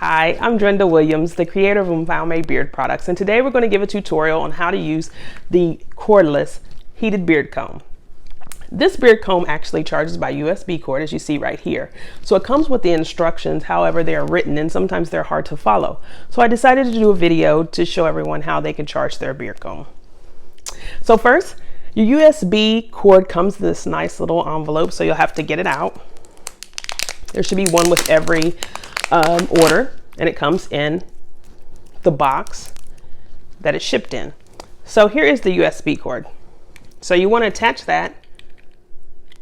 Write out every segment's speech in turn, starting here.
Hi, I'm Brenda Williams, the creator of Mfalme Beard products, and today we're going to give a tutorial on how to use the cordless heated beard comb. This beard comb actually charges by USB cord, as you see right here. So it comes with the instructions, however they are written, and sometimes they're hard to follow. So I decided to do a video to show everyone how they can charge their beard comb. So first, your USB cord comes in this nice little envelope, so you'll have to get it out. There should be one with every order, and it comes in the box that it's shipped in. So here is the USB cord. So you want to attach that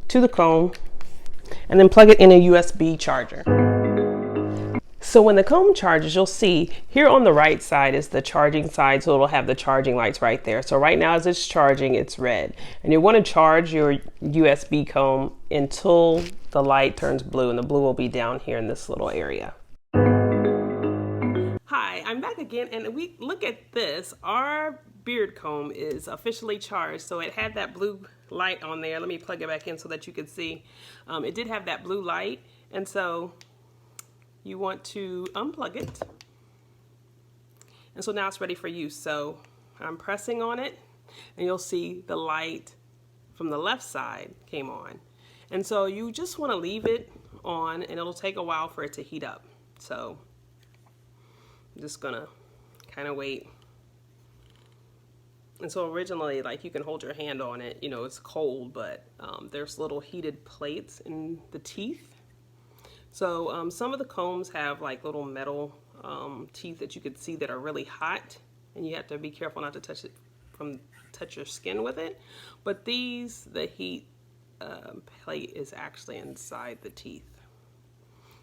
to the comb and then plug it in a USB charger. So when the comb charges, you'll see here on the right side is the charging side, so it'll have the charging lights right there. So right now as it's charging, it's red. And you want to charge your USB comb until the light turns blue, and the blue will be down here in this little area. Hi, I'm back again, and we look at this. Our beard comb is officially charged, so it had that blue light on there. Let me plug it back in so that you can see. It did have that blue light, and so you want to unplug it. And so now it's ready for use. So I'm pressing on it, and you'll see the light from the left side came on. And so you just want to leave it on, and it'll take a while for it to heat up. So I'm just gonna kind of wait. And so originally, like, you can hold your hand on it, you know, it's cold, but there's little heated plates in the teeth. So some of the combs have like little metal teeth that you could see that are really hot, and you have to be careful not to touch your skin with it. But these, the heat plate is actually inside the teeth,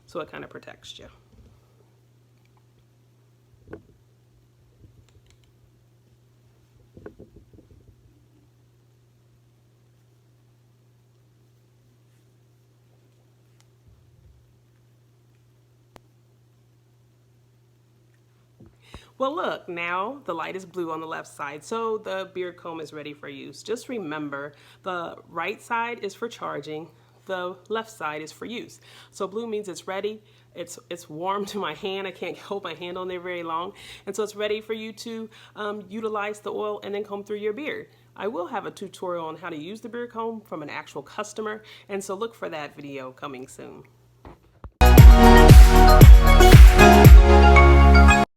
so it kind of protects you. Well, look, now the light is blue on the left side, so the beard comb is ready for use. Just remember, the right side is for charging, the left side is for use. So blue means it's ready, it's warm to my hand, I can't hold my hand on there very long, and so it's ready for you to utilize the oil and then comb through your beard. I will have a tutorial on how to use the beard comb from an actual customer, and so look for that video coming soon.